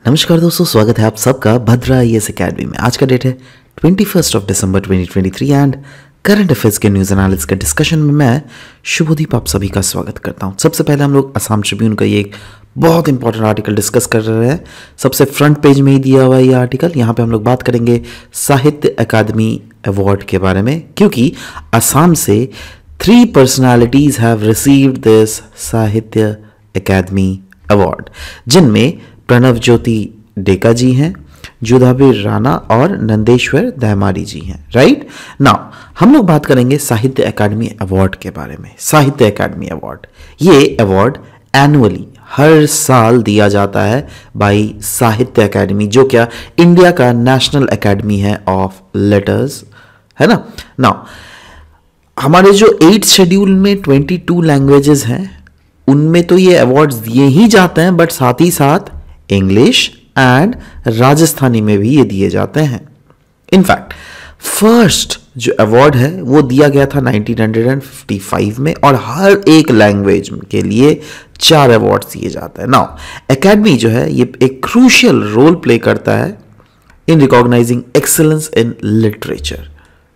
नमस्कार दोस्तों, स्वागत है आप सबका भद्रा आईएएस एकेडमी में। आज का डेट है 21 दिसंबर 2023 एंड करंट अफेयर्स के न्यूज़ एनालिसिस के डिस्कशन में मैं शुभदीप आप सभी का स्वागत करता हूं। सबसे पहले हम लोग असम ट्रिब्यून का ये एक बहुत इंपॉर्टेंट आर्टिकल डिस्कस कर रहे हैं। सबसे फ्रंट पेज में ही दिया हुआ ये आर्टिकल। यहाँ पे हम लोग बात करेंगे साहित्य अकादमी अवार्ड के बारे में, क्योंकि असम से 3 पर्सनालिटीज हैव रिसीव्ड दिस साहित्य अकादमी अवार्ड, जिनमें प्रणव ज्योति डेका जी हैं, जुधाबीर राणा और नंदेश्वर दहमारी जी हैं। राइट नाउ हम लोग बात करेंगे साहित्य अकादमी अवार्ड के बारे में। साहित्य अकादमी अवार्ड, ये अवार्ड एनुअली हर साल दिया जाता है बाय साहित्य अकादमी, जो क्या इंडिया का नेशनल अकादमी है ऑफ लेटर्स, है ना। नाउ हमारे जो 8th शेड्यूल में 22 लैंग्वेजेस हैं, उनमें तो ये अवार्ड्स दिए ही जाते हैं, बट साथ ही साथ इंग्लिश एंड राजस्थानी में भी ये दिए जाते हैं। इनफैक्ट फर्स्ट जो अवार्ड है वो दिया गया था 1955 में, और हर एक लैंग्वेज के लिए 4 अवार्ड्स दिए जाते हैं। नाउ एकेडमी जो है ये एक क्रूशियल रोल प्ले करता है in recognising excellence in literature,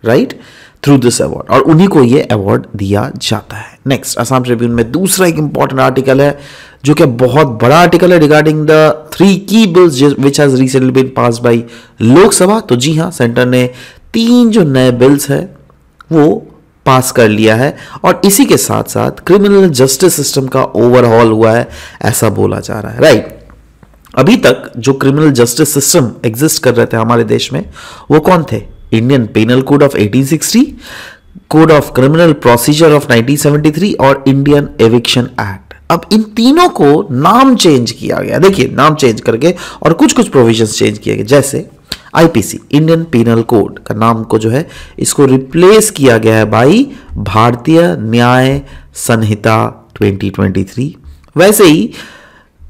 right, through this award, और उन्हीं को ये अवार्ड दिया जाता है। नेक्स्ट असम ट्रिब्यून में दूसरा एक इंपॉर्टेंट आर्टिकल है, जो कि बहुत बड़ा आर्टिकल है रिगार्डिंग द 3 की bills which has recently been passed by Lok Sabha. तो जी हाँ, सेंटर ने 3 जो नए बिल्स है वो पास कर लिया है, और इसी के साथ साथ क्रिमिनल जस्टिस सिस्टम का ओवरहॉल हुआ है, ऐसा बोला जा रहा है। राइट, अभी तक जो क्रिमिनल जस्टिस सिस्टम एग्जिस्ट कर रहे थे हमारे देश में, वो कौन थे? Indian penal code of 1860, code of criminal procedure of 1973 और इंडियन एविक्शन एक्ट। अब इन तीनों को नाम चेंज किया गया। देखिए, नाम चेंज करके और कुछ कुछ प्रोविजंस चेंज किए गए, जैसे आईपीसी इंडियन पेनल कोड का नाम को जो है इसको रिप्लेस किया गया है बाई भारतीय न्याय संहिता 2023। वैसे ही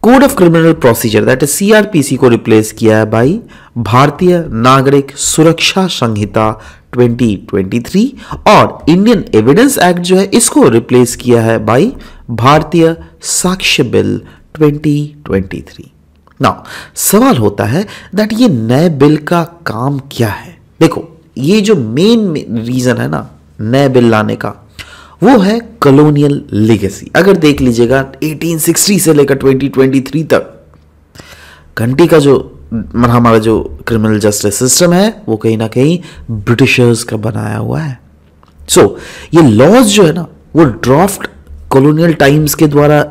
code of criminal procedure that is CrPC को रिप्लेस किया है बाई भारतीय नागरिक सुरक्षा संहिता 2023, और इंडियन एविडेंस एक्ट जो है इसको रिप्लेस किया है बाई भारतीय साक्ष्य बिल 2023। नाउ सवाल होता है दैट ये नए बिल का काम क्या है। देखो, ये जो मेन रीजन है ना नए बिल लाने का, वो है कॉलोनियल लीगेसी। अगर देख लीजिएगा 1860 से लेकर 2023 तक घंटी का जो हमारा जो क्रिमिनल जस्टिस सिस्टम है वो कहीं ना कहीं ब्रिटिशर्स का बनाया हुआ है। सो ये लॉज जो है ना वो ड्राफ्ट कॉलोनियल टाइम्स के द्वारा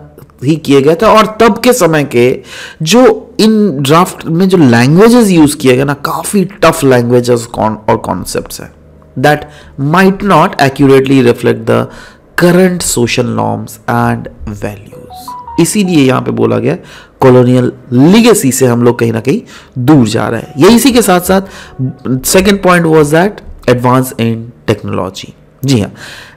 ही किए गए थे, और तब के समय के जो इन ड्राफ्ट में जो लैंग्वेजेस यूज किए गए ना, काफी टफ लैंग्वेजेस और कॉन्सेप्ट्स हैं that might not accurately reflect the current social norms and values। इसीलिए यहां पे बोला गया कॉलोनियल लीगेसी से हम लोग कहीं ना कहीं दूर जा रहे हैं। ये इसी के साथ साथ second point was that advance in technology. जी हाँ,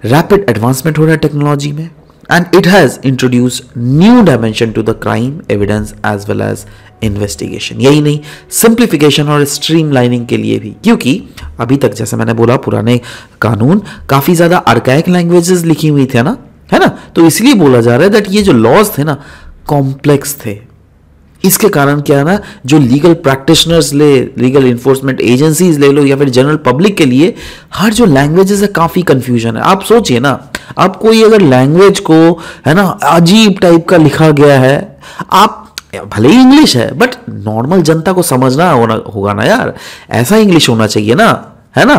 रैपिड एडवांसमेंट हो रहा है टेक्नोलॉजी में, and it has introduce new dimension to the crime evidence as well as investigation. यही नहीं, सिंप्लीफिकेशन और स्ट्रीमलाइनिंग के लिए भी, क्योंकि अभी तक जैसे मैंने बोला पुराने कानून काफी ज्यादा आर्काइक लैंग्वेजेस लिखी हुई थे ना, है ना, तो इसलिए बोला जा रहा है दैट ये जो लॉज थे ना कॉम्प्लेक्स थे। इसके कारण क्या है ना, जो लीगल प्रैक्टिशनर्स ले, लीगल इन्फोर्समेंट एजेंसीज ले लो, या फिर जनरल पब्लिक के लिए हर जो लैंग्वेजेस है काफी कंफ्यूजन है। आप सोचिए ना, आप कोई अगर लैंग्वेज को है ना अजीब टाइप का लिखा गया है, आप भले ही इंग्लिश है बट नॉर्मल जनता को समझना होगा ना यार, ऐसा इंग्लिश होना चाहिए ना, है ना।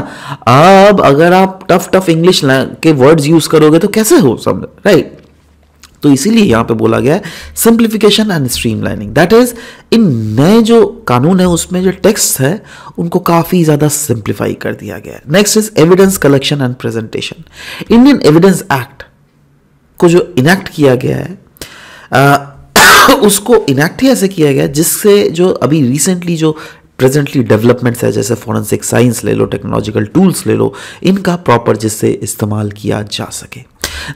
अब अगर आप टफ इंग्लिश के वर्ड्स यूज करोगे तो कैसे हो समझ, राइट। तो इसीलिए यहां पे बोला गया है simplification and streamlining, that is in नए जो कानून है उसमें जो टेक्स्ट है उनको काफी ज्यादा सिंप्लीफाई कर दिया गया है। Next is evidence collection and presentation. Indian evidence act को जो इनेक्ट किया गया है उसको इनेक्ट ही ऐसे किया गया जिससे जो अभी रिसेंटली जो प्रेजेंटली डेवलपमेंट्स है, जैसे फॉरेंसिक साइंस ले लो, टेक्नोलॉजिकल टूल्स ले लो, इनका प्रॉपर जिससे इस्तेमाल किया जा सके।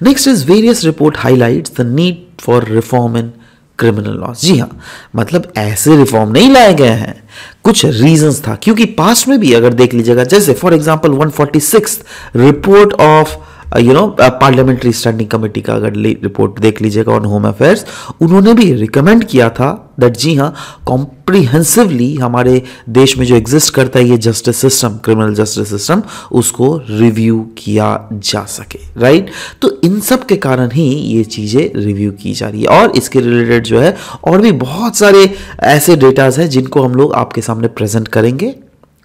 Next is various report highlights the need for reform in criminal laws. जी हाँ, मतलब ऐसे रिफॉर्म नहीं लाए गए हैं, कुछ रीजंस था, क्योंकि पास्ट में भी अगर देख लीजिएगा, जैसे for example 146 report of parliamentary standing committee का अगर रिपोर्ट देख लीजिएगा ऑन होम अफेयर्स, उन्होंने भी रिकमेंड किया था दैट जी हाँ, कॉम्प्रिहेंसिवली हमारे देश में जो एग्जिस्ट करता है ये justice system, criminal justice system, उसको रिव्यू किया जा सके, राइट। तो इन सब के कारण ही ये चीजें रिव्यू की जा रही है, और इसके रिलेटेड जो है और भी बहुत सारे ऐसे डेटाज हैं जिनको हम लोग आपके सामने प्रेजेंट करेंगे,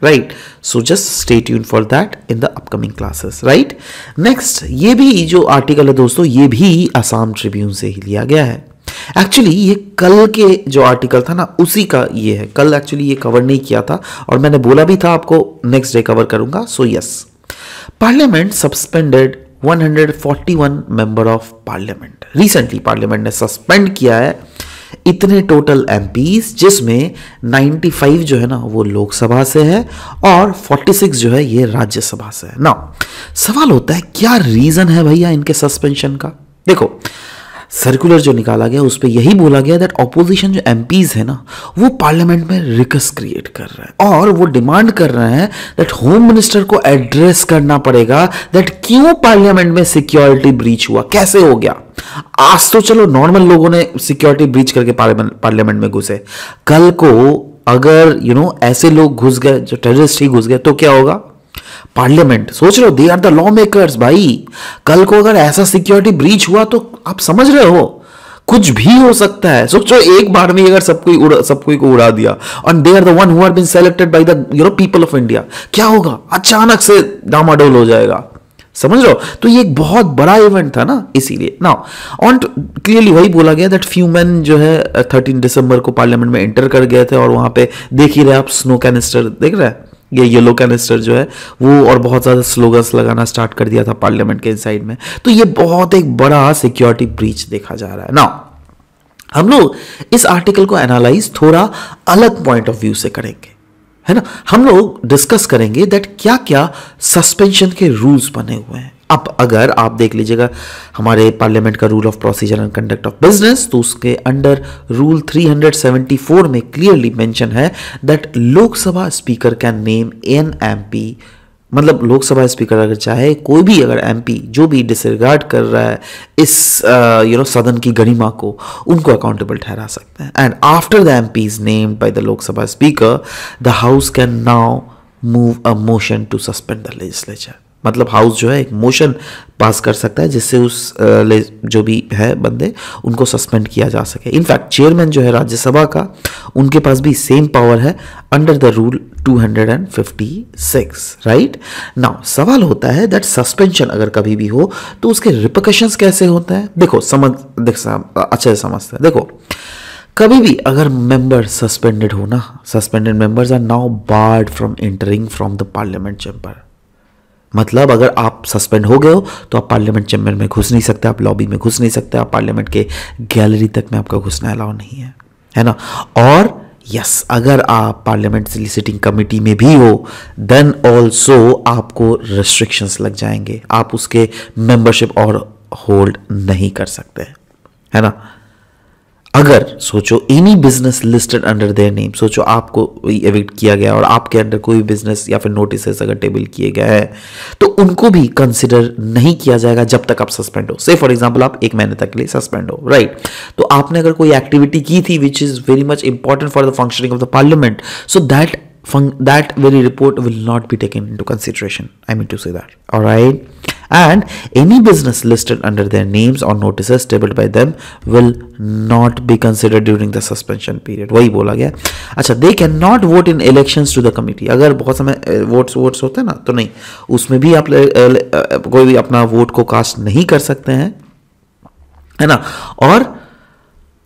right. So just stay tune for that in the upcoming classes, right. Next, ये भी जो आर्टिकल है दोस्तों, ये भी असम ट्रिब्यून से ही लिया गया है। एक्चुअली ये कल के जो आर्टिकल था ना, उसी का ये है। कल एक्चुअली ये कवर नहीं किया था और मैंने बोला भी था आपको नेक्स्ट डे कवर करूंगा। So yes, parliament suspended 141 member of parliament. Recently parliament ने सस्पेंड किया है इतने टोटल एमपीज, जिसमें 95 जो है ना वो लोकसभा से है और 46 जो है ये राज्यसभा से है ना। सवाल होता है क्या रीजन है भैया इनके सस्पेंशन का। देखो, सर्कुलर जो निकाला गया उस पर यही बोला गया दैट ऑपोजिशन जो एमपीज है ना वो पार्लियामेंट में रिकस क्रिएट कर रहा है और वो डिमांड कर रहे हैं दैट होम मिनिस्टर को एड्रेस करना पड़ेगा दैट क्यों पार्लियामेंट में सिक्योरिटी ब्रीच हुआ, कैसे हो गया। आज तो चलो नॉर्मल लोगों ने सिक्योरिटी ब्रीच करके पार्लियामेंट में घुसे, कल को अगर ऐसे लोग घुस गए, जो टेररिस्ट ही घुस गए, तो क्या होगा। पार्लियामेंट, सोच रहे हो, they are the law makers भाई। कल को अगर ऐसा सिक्योरिटी ब्रीच हुआ तो आप समझ रहे हो कुछ भी हो सकता है। सोचो एक बार में अगर सब कोई को उड़ा दिया और they are the one who are been selected by the people of India, क्या होगा। अचानक से डामाडोल हो जाएगा, समझ रहे हो। तो ये एक बहुत बड़ा इवेंट था ना, इसीलिए नाउ ऑन क्लियरली वही बोला गया दैट फ्यू मैन जो है 13 दिसंबर को पार्लियामेंट में एंटर कर गए थे और वहां पे देख ही रहे आप, स्नो कैनिस्टर देख रहे हैं, ये येलो कैनिस्टर जो है वो, और बहुत ज़्यादा स्लोगन्स लगाना स्टार्ट कर दिया था पार्लियामेंट के इनसाइड में। तो ये बहुत एक बड़ा सिक्योरिटी ब्रीच देखा जा रहा है ना। हम लोग इस आर्टिकल को एनालाइज थोड़ा अलग पॉइंट ऑफ व्यू से करेंगे, है ना। हम लोग डिस्कस करेंगे दैट क्या क्या सस्पेंशन के रूल्स बने हुए हैं। अब अगर आप देख लीजिएगा हमारे पार्लियामेंट का rule of procedure and conduct of business, तो उसके अंडर रूल 374 में क्लियरली मेंशन है that Lok Sabha speaker can name an MP, मतलब लोकसभा स्पीकर अगर चाहे कोई भी अगर एमपी जो भी डिसरिगार्ड कर रहा है इस सदन की गरिमा को, उनको अकाउंटेबल ठहरा सकते हैं। And after the MP is named by the Lok Sabha speaker, the house can now move a motion to suspend the legislature. मतलब हाउस जो है एक मोशन पास कर सकता है जिससे उस जो भी है बंदे उनको सस्पेंड किया जा सके। इनफैक्ट चेयरमैन जो है राज्यसभा का, उनके पास भी सेम पावर है under the rule 256, right. Now सवाल होता है दैट सस्पेंशन अगर कभी भी हो तो उसके रिपरकशंस कैसे होते हैं। देखो अच्छे से समझते हैं। देखो, कभी भी अगर मेंबर सस्पेंडेड हो ना, suspended members are now barred from entering from the parliament chamber. मतलब अगर आप सस्पेंड हो गए हो तो आप पार्लियामेंट चैम्बर में घुस नहीं सकते, आप लॉबी में घुस नहीं सकते, आप पार्लियामेंट के गैलरी तक में आपका घुसना अलाउ नहीं है, है ना। और यस, अगर आप पार्लियामेंट सिटिंग कमेटी में भी हो देन ऑल्सो आपको रेस्ट्रिक्शंस लग जाएंगे, आप उसके मेंबरशिप और होल्ड नहीं कर सकते, है ना। अगर सोचो any business listed under their name, सोचो आपको एविक्ट किया गया और आपके अंडर कोई बिजनेस या फिर नोटिस अगर टेबल किए गए हैं तो उनको भी कंसिडर नहीं किया जाएगा जब तक आप सस्पेंड हो। से फॉर एग्जांपल आप 1 महीने तक के लिए सस्पेंड हो, राइट। तो आपने अगर कोई एक्टिविटी की थी which is very much important for the functioning of the parliament, so that very report will not be taken into consideration. I mean to say that. All right. And any business listed under their names or notices tabled by them will not be considered during the suspension period. वही बोला गया। अच्छा, they cannot vote in elections to the committee. अगर बहुत समय votes होते हैं ना, तो नहीं, उसमें भी आप कोई भी अपना वोट को कास्ट नहीं कर सकते हैं, है ना। और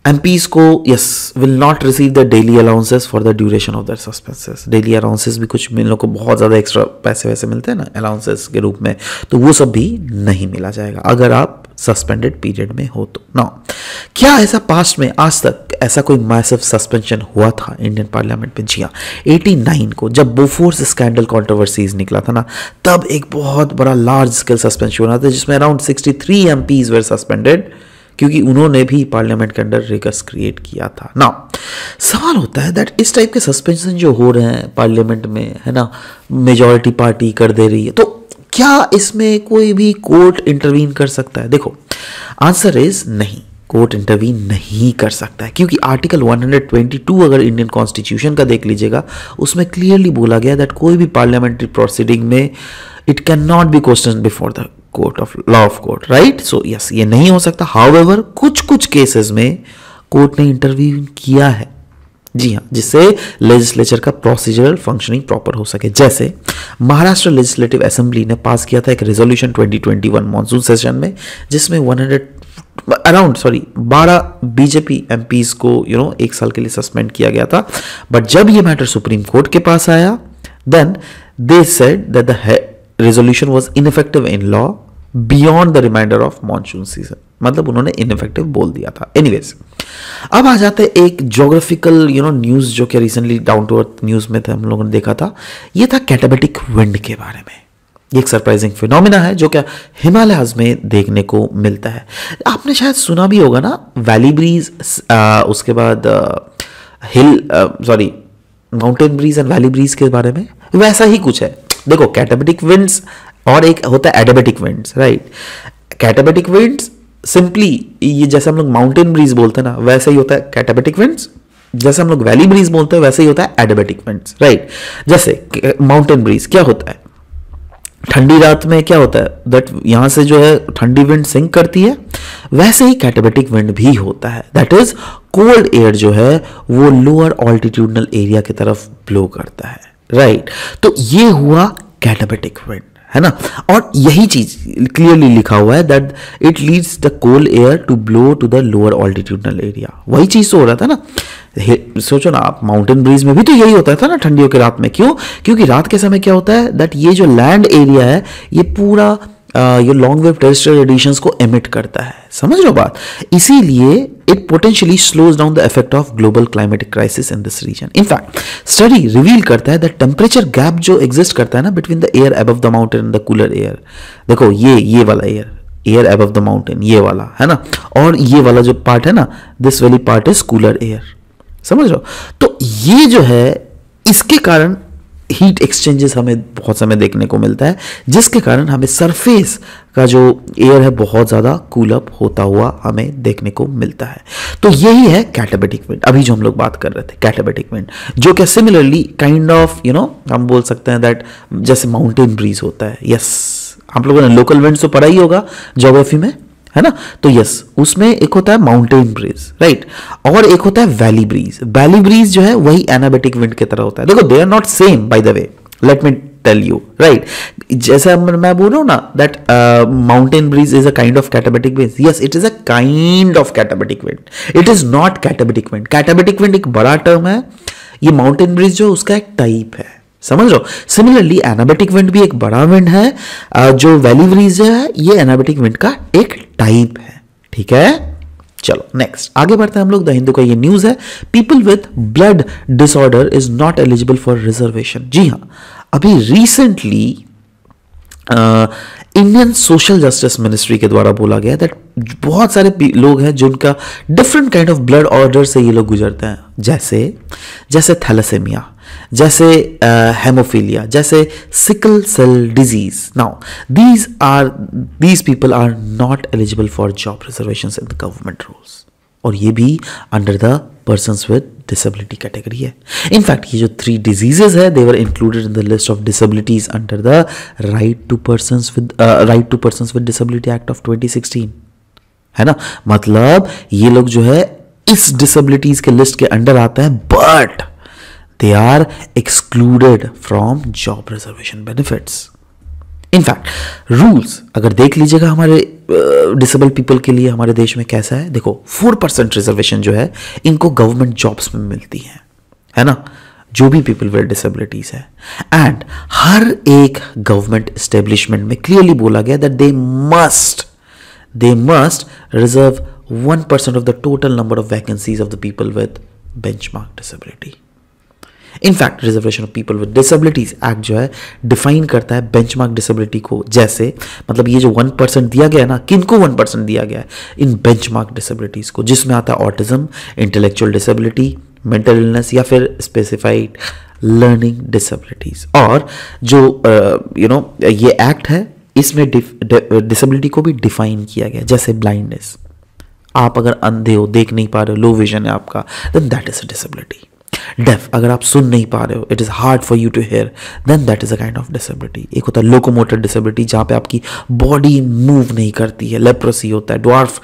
MPs को yes will not receive the daily allowances for the duration of their suspenses. Daily allowances भी कुछ इन लोग को बहुत ज़्यादा एक्स्ट्रा पैसे वैसे मिलते हैं ना अलाउंसेस के रूप में, तो वो सब भी नहीं मिला जाएगा अगर आप सस्पेंडेड पीरियड में हो तो। नाउ क्या ऐसा पास्ट में आज तक ऐसा कोई मैसिव सस्पेंशन हुआ था इंडियन पार्लियामेंट में? जी हाँ, 89 को जब बोफोर्स स्कैंडल कंट्रोवर्सीज निकला था ना, तब एक बहुत बड़ा लार्ज स्केल सस्पेंशन हुआ था जिसमें अराउंड 63 MPs वर सस्पेंडेड, क्योंकि उन्होंने भी पार्लियामेंट के अंडर रिकस क्रिएट किया था। ना सवाल होता है दैट इस टाइप के सस्पेंशन जो हो रहे हैं पार्लियामेंट में, है ना, मेजॉरिटी पार्टी कर दे रही है, तो क्या इसमें कोई भी कोर्ट इंटरवीन कर सकता है? देखो, आंसर इज नहीं, कोर्ट इंटरवीन नहीं कर सकता है, क्योंकि आर्टिकल 122 अगर इंडियन कॉन्स्टिट्यूशन का देख लीजिएगा, उसमें क्लियरली बोला गया दैट कोई भी पार्लियामेंट्री प्रोसीडिंग में it can not be question before the court of law of court, right? So yes, ये नहीं हो सकता। हाउएवर कुछ कुछ केसेस में कोर्ट ने इंटरवीन किया है, जी हाँ, जिससे लेजिस्लेचर का प्रोसीजरल फंक्शनिंग प्रॉपर हो सके। जैसे महाराष्ट्र लेजिस्लेटिव असेंबली ने पास किया था एक रेजोल्यूशन 2021 मॉनसून सेशन में, जिसमें 12 बीजेपी एमपीज को एक साल के लिए सस्पेंड किया गया था। बट जब ये मैटर सुप्रीम कोर्ट के पास आया, then they said that the resolution was ineffective in law beyond the remainder of monsoon season, मतलब उन्होंने इनइफेक्टिव बोल दिया था। एनीवेज, अब आ जाते हैं एक ज्योग्राफिकल न्यूज जो कि recently down to earth news में थे, हम लोगों ने देखा था। ये था कैटाबेटिक विंड के बारे में। ये एक सरप्राइजिंग फिनोमिना है जो क्या हिमालयाज में देखने को मिलता है। आपने शायद सुना भी होगा ना, वैली ब्रीज, उसके बाद mountain breeze and valley breeze के बारे में, वैसा ही कुछ है। देखो, कैटाबेटिक विंड्स और एक होता है adiabatic winds, right? Katabatic winds simply ये जैसे हम लोग माउंटेन ब्रीज बोलते हैं ना, वैसे ही होता है कैटाबेटिक विंड्स। जैसे हम लोग वैली ब्रीज बोलते हैं, वैसे ही होता है एडियाबेटिक विंड्स, राइट? जैसे माउंटेन ब्रीज क्या होता है, ठंडी रात में क्या होता है, दैट यहां से जो है ठंडी विंड सिंक करती है, वैसे ही कैटाबेटिक विंड भी होता है। दैट इज कोल्ड एयर जो है वो लोअर ऑल्टीट्यूडनल एरिया की तरफ ब्लो करता है, राइट? तो ये हुआ कैटाबेटिक विंड, है ना? और यही चीज क्लियरली लिखा हुआ है that it leads the cold air to blow to the lower altitudinal area. वही चीज तो हो रहा था ना। सोचो ना आप, माउंटेन ब्रीज में भी तो यही होता था ना ठंडियों की रात में। क्यों? क्योंकि रात के समय क्या होता है दैट ये जो लैंड एरिया है ये पूरा ये लॉन्ग वेव टेरेस्ट्रियल रेडिएशंस को एमिट करता है। समझ रहे हो बात? इसीलिए it potentially slows down the effect of global climatic crisis in this region. In fact study reveal करता है दैट टेम्परेचर गैप जो एग्जिस्ट करता है ना between the air above the mountain and the cooler air, देखो ये वाला एयर अबव द माउंटेन, ये वाला है ना, और ये वाला जो पार्ट है ना, दिस वाली पार्ट इज कूलर एयर। समझ रहे हो? तो ये जो है, इसके कारण हीट एक्सचेंजेस हमें बहुत समय देखने को मिलता है, जिसके कारण हमें सरफेस का जो एयर है बहुत ज़्यादा कूल अप होता हुआ हमें देखने को मिलता है। तो यही है कैटाबेटिक विंड। अभी जो हम लोग बात कर रहे थे कैटाबेटिक विंड, जो क्या सिमिलरली काइंड ऑफ हम बोल सकते हैं दैट जैसे माउंटेन ब्रीज होता है। यस, आप लोगों ने लोकल विंड तो पढ़ा ही होगा ज्योग्राफी में, है ना? तो यस, उसमें एक होता है माउंटेन ब्रीज, राइट, और एक होता है वैली ब्रीज। वैली ब्रीज जो है वही एनाबेटिक विंड की तरह होता है। देखो, they are not same by the way, let me tell you, right? जैसे मैं बोल रहा हूं ना that mountain breeze is a kind of katabatic wind. Yes, it is a kind of katabatic wind, it is not katabatic wind. Katabatic wind एक बड़ा term है, ये माउंटेन ब्रीज जो उसका एक टाइप है। समझ लो? सिमिलरली एनाबेटिक विंड भी एक बड़ा विंड है, जो वैली ब्रीज है ये एनाबेटिक विंड का एक टाइप है। ठीक है, चलो नेक्स्ट आगे बढ़ते हैं हम लोग। द हिंदू का ये न्यूज है, people with blood disorder is not eligible for reservation. जी हाँ, अभी recently Indian social justice ministry के द्वारा बोला गया दैट बहुत सारे लोग हैं जिनका different kind of blood order से ये लोग गुजरते हैं, जैसे थैलेसेमिया, जैसे हेमोफीलिया, जैसे sickle cell disease. Now these people are not eligible for job reservations in the government roles, और ये भी under the persons with disability category है। इनफैक्ट ये जो 3 डिजीजेस है they were included in the list of disabilities under the right to persons with disability act of 2016, है ना? मतलब ये लोग जो है इस डिसेबिलिटीज के लिस्ट के अंडर आते हैं, but they are excluded from job reservation benefits. In fact rules अगर देख लीजिएगा हमारे डिसेबल पीपल के लिए हमारे देश में कैसा है, देखो 4% रिजर्वेशन जो है इनको गवर्नमेंट जॉब्स में मिलती है ना, जो भी पीपल विद डिसेबिलिटीज है। एंड हर एक गवर्नमेंट एस्टेब्लिशमेंट में क्लियरली बोला गया that they must reserve 1% of the total number of vacancies of the people with benchmark disability. In fact reservation of people with disabilities act जो है डिफाइन करता है benchmark disability को, जैसे मतलब ये जो 1% दिया गया है ना, किनको 1% दिया गया है? इन बेंचमार्क डिसेबिलिटीज को, जिसमें आता है autism, intellectual disability, mental illness या फिर स्पेसिफाइड लर्निंग डिसेबिलिटीज। और जो ये एक्ट है इसमें डिसेबिलिटी को भी डिफाइन किया गया, जैसे ब्लाइंडनेस, आप अगर अंधे हो, देख नहीं पा रहे हो, लो विजन है आपका, then that is a disability. Deaf, अगर आप सुन नहीं पा रहे हो, it is hard for you to hear, then that is a kind of disability. एक होता है लोकोमोटर डिसेबिलिटी, जहां पे आपकी बॉडी मूव नहीं करती है, लेप्रोसी होता है, ड्वार्फ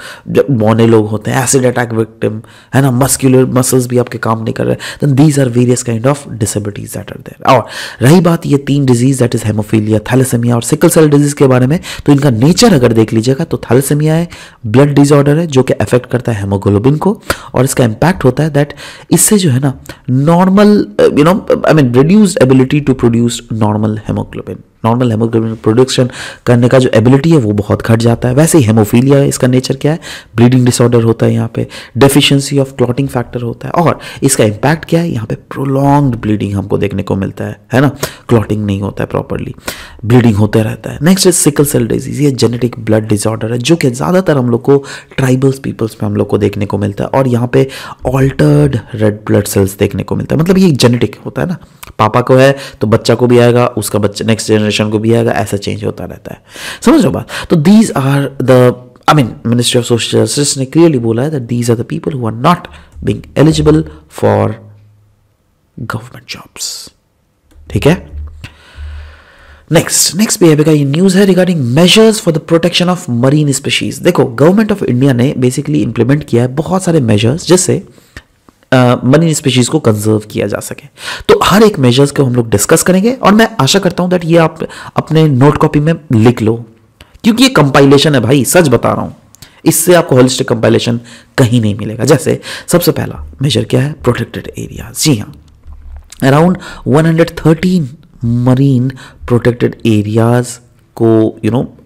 मौने लोग होते हैं, एसिड अटैक विक्टिम, है ना, मस्कुलर मसल्स भी आपके काम नहीं कर रहे, then these are various kind of disabilities that are there. और रही बात ये 3 disease, that is haemophilia, thalassaemia और सिकल सेल डिजीज के बारे में, तो इनका नेचर अगर देख लीजिएगा तो थैलेसेमिया है, ब्लड डिसऑर्डर है जो कि अफेक्ट करता है हेमोग्लोबिन को, और इसका इंपैक्ट होता है दैट इससे जो है ना normal reduced ability to produce normal haemoglobin production करने का जो एबिलिटी है वो बहुत घट जाता है। वैसे ही हेमोफीलिया है, इसका नेचर क्या है, ब्लीडिंग डिसऑर्डर होता है, यहाँ पे डेफिशिएंसी ऑफ क्लॉटिंग फैक्टर होता है, और इसका इंपैक्ट क्या है, यहाँ पे प्रोलॉन्ग्ड ब्लीडिंग हमको देखने को मिलता है ना, क्लॉटिंग नहीं होता है प्रॉपरली, ब्लीडिंग होते रहता है। Next is sickle cell disease, ये जेनेटिक ब्लड डिसऑर्डर है जो कि ज़्यादातर हम लोग को ट्राइबल्स पीपल्स में हम लोग को देखने को मिलता है, और यहाँ पे ऑल्टर्ड रेड ब्लड सेल्स देखने को मिलता है। मतलब ये जेनेटिक होता है ना, पापा को है तो बच्चा को भी आएगा, उसका बच्चा नेक्स्ट जनरेशन को भी आएगा, ऐसा चेंज होता रहता है। समझ रहे हो बात? तो these are the ministry of social justice ने क्लियरली बोला है that these are the people who are not being eligible for government jobs. ठीक है, नेक्स्ट पेपर का ये न्यूज है regarding measures for the protection of marine species. देखो, government of India ने बेसिकली इंप्लीमेंट किया है बहुत सारे मेजर्स जिससे मरीन स्पीशीज को कंजर्व किया जा सके। तो हर एक मेजर्स को हम लोग डिस्कस करेंगे, और मैं आशा करता हूं दैट ये आप अपने नोट कॉपी में लिख लो, क्योंकि ये कंपाइलेशन है भाई, सच बता रहा हूं, इससे आपको होलिस्टिक कंपाइलेशन कहीं नहीं मिलेगा। जैसे सबसे पहला मेजर क्या है, प्रोटेक्टेड एरियाज। जी हाँ, अराउंड 113 मरीन प्रोटेक्टेड एरियाज को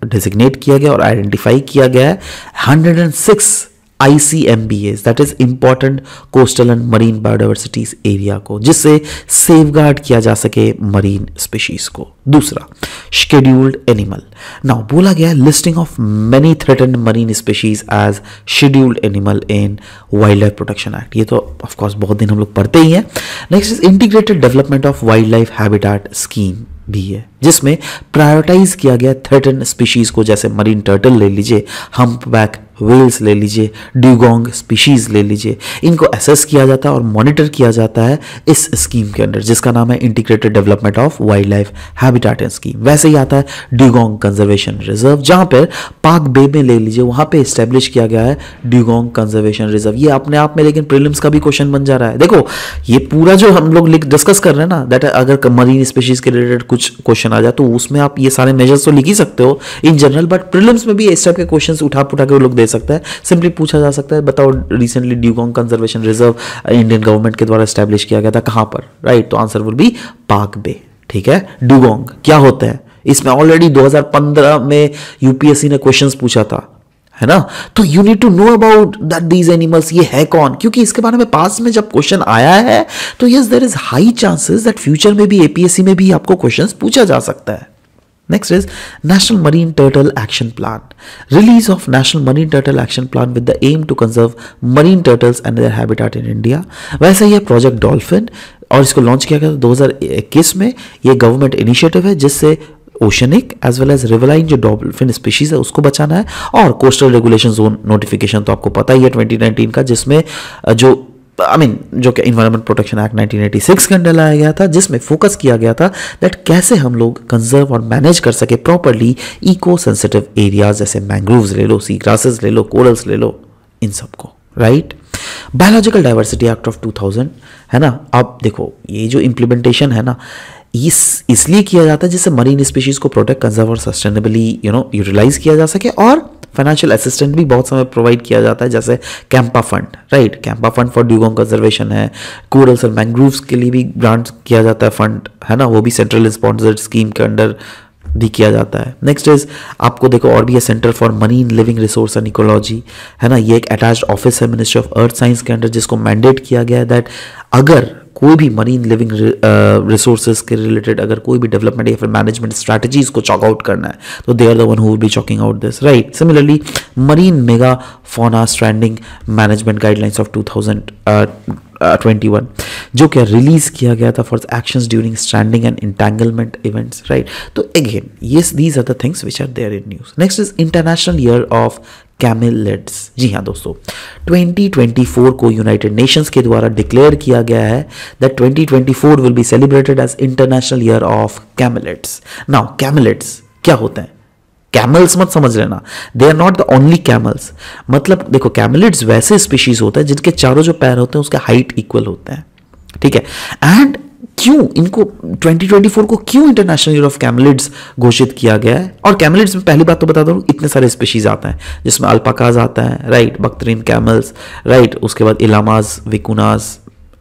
डेजिग्नेट किया गया और आइडेंटिफाई किया गया है। 106 ICMBAs, that is important coastal and marine biodiversities area को, जिससे सेफगार्ड किया जा सके मरीन स्पीशीज को। दूसरा, शेड्यूल्ड एनिमल। नाउ बोला गया है listing of many threatened marine species as scheduled animal in wildlife protection act. ये तो ऑफ कोर्स बहुत दिन हम लोग पढ़ते ही हैं। Next is integrated development of wild life habitat scheme भी है, जिसमें प्रायोरिटाइज किया गया थ्रेटेंड स्पीशीज को, जैसे मरीन टर्टल ले लीजिए, हम्पबैक व्हेल्स ले लीजिए, ड्यूगोंग स्पीशीज ले लीजिए, इनको असेस किया जाता है और मॉनिटर किया जाता है इस स्कीम के अंडर, जिसका नाम है integrated development of wild life habitat scheme. वैसे ही आता है ड्यूगोंग कंजर्वेशन रिजर्व, जहां पर पाक बे में ले लीजिए, वहां पे एस्टेब्लिश किया गया है ड्यूगोंग कंजर्वेशन रिजर्व। ये अपने आप में लेकिन प्रीलिम्स का भी क्वेश्चन बन जा रहा है। देखो, ये पूरा जो हम लोग डिस्कस कर रहे हैं ना, दैट अगर मरीन स्पीशीज के रिलेटेड कुछ क्वेश्चन आ जाए तो उसमें आप ये सारे मेजर्स तो लिख ही सकते हो इन जनरल, बट प्रीलिम्स में भी इस टाइप के क्वेश्चंस उठा के वो लोग दे सकता है। सिंपली पूछा जा सकता है, बताओ recently dugong conservation reserve Indian government के द्वारा एस्टैब्लिश किया गया था, कहां पर, राइट? तो आंसर विल बी पाक बे। ठीक है, ड्यूगोंग क्या होता है, इसमें ऑलरेडी 2015 में यूपीएससी ने क्वेश्चंस पूछा था, है ना? तो you need to know about that these animals, ये है कौन, क्योंकि इसके बारे में पास में जब क्वेश्चन आया है तो yes there is high chances that future में भी एपीएससी में भी आपको क्वेश्चंस पूछा जा सकता है। Next is National Marine Turtle Action Plan. Release of National Marine Turtle Action Plan with the aim to conserve marine turtles and their habitat in India. वैसे ही प्रोजेक्ट डॉल्फिन, और इसको लॉन्च किया गया 2021 में। ये गवर्नमेंट इनिशिएटिव है जिससे oceanic as well as रिवलाइन जो डॉल्फिन स्पीशीज है उसको बचाना है, और कोस्टल रेगुलेशन जोन नोटिफिकेशन तो आपको पता ही है 2019 का, जिसमें जो कि इन्वायरमेंट प्रोटेक्शन एक्ट 1986 के अंडर लाया गया था, जिसमें फोकस किया गया था दैट कैसे हम लोग कंजर्व और मैनेज कर सके प्रॉपरली इको सेंसिटिव एरियाज, जैसे मैंग्रोव्स ले लो, सी ग्रासेस ले लो, कोरल्स ले लो, इन सबको, right? Biological diversity act of 2000 है ना। अब देखो, ये जो इम्प्लीमेंटेशन है ना, इसलिए किया जाता है जिससे मरीन स्पीशीज को प्रोटेक्ट, कंजर्व और सस्टेनेबली यूटिलाइज किया जा सके, और फाइनेंशियल असिस्टेंट भी बहुत समय प्रोवाइड किया जाता है, जैसे CAMPA fund, right? CAMPA fund for dugong conservation है, कोरल्स और मैंग्रोव्स के लिए भी ग्रांट किया जाता है फंड, है ना, वो भी सेंट्रल स्पॉन्सर्ड स्कीम के अंडर भी किया जाता है। नेक्स्ट इज आपको देखो और भी है centre for marine living resource and ecology, है ना, ये एक अटैच्ड ऑफिस है मिनिस्ट्री ऑफ अर्थ साइंस के अंडर, जिसको मैंडेट किया गया है दैट अगर कोई भी मरीन लिविंग रिसोर्सेज के रिलेटेड अगर कोई भी डेवलपमेंट या फिर मैनेजमेंट स्ट्रैटेजीज को चॉक आउट करना है तो they are the one who will be chalking out this, right? Similarly marine mega fauna stranding management guidelines of 2021, जो क्या रिलीज किया गया था for actions during stranding and entanglement events, right. तो again yes, these are the things which are there in news. Next is international year of camelids. जी हाँ दोस्तों, 2024 को यूनाइटेड नेशंस के द्वारा डिक्लेयर किया गया है that 2024 will be celebrated as international year of camelids. Now camelids क्या होते हैं? कैमल्स मत समझ लेना, they are not the only camels. मतलब देखो, कैमिलिड्स वैसे स्पीशीज होता है जिनके चारों जो पैर होते हैं उसके हाइट इक्वल होते हैं, ठीक है। एंड क्यों इनको 2024 को क्यों इंटरनेशनल ईयर ऑफ कैमिलिड्स घोषित किया गया है? और कैमिलिड्स में पहली बात तो बता दूं, इतने सारे स्पीशीज आते हैं जिसमें अल्पाकाज आता है, राइट, बकतरीन कैमल्स, राइट, उसके बाद इलामाज, विकुनाज,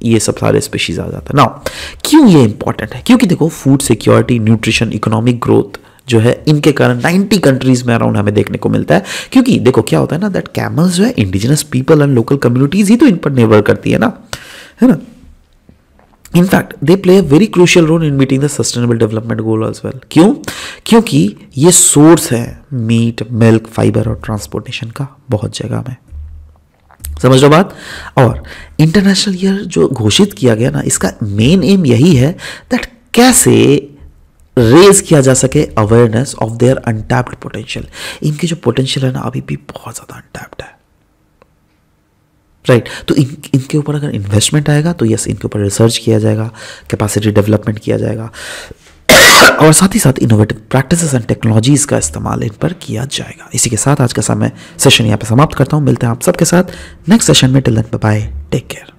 ये सब सारे स्पीशीज आ जाते हैं। नाउ क्यों ये इंपॉर्टेंट है? क्योंकि देखो, food security, nutrition, economic growth जो है इनके कारण 90 कंट्रीज में अराउंड हमें देखने को मिलता है। क्योंकि देखो क्या होता है ना, दैट कैमल्स जो है indigenous people and local communities ही तो इन पर निर्भर करती है ना। In fact, they play a very crucial role in meeting the sustainable development goal as well. क्यों? क्योंकि ये सोर्स है मीट, मिल्क, फाइबर और ट्रांसपोर्टेशन का बहुत जगह में। समझ लो बात। और इंटरनेशनल ईयर जो घोषित किया गया ना, इसका मेन एम यही है दैट कैसे रेज किया जा सके awareness of their untapped potential. इनके जो पोटेंशियल है ना, अभी भी बहुत ज्यादा अनटैप्ड है, राइट। तो इनके ऊपर अगर इन्वेस्टमेंट आएगा तो यस, इनके ऊपर रिसर्च किया जाएगा, कैपेसिटी डेवलपमेंट किया जाएगा और साथ ही साथ इनोवेटिव प्रैक्टिसेस एंड टेक्नोलॉजीज का इस्तेमाल इन पर किया जाएगा। इसी के साथ आज का समय सेशन यहाँ पे समाप्त करता हूँ। मिलते हैं आप सबके साथ नेक्स्ट सेशन में। Till then bye bye, take care.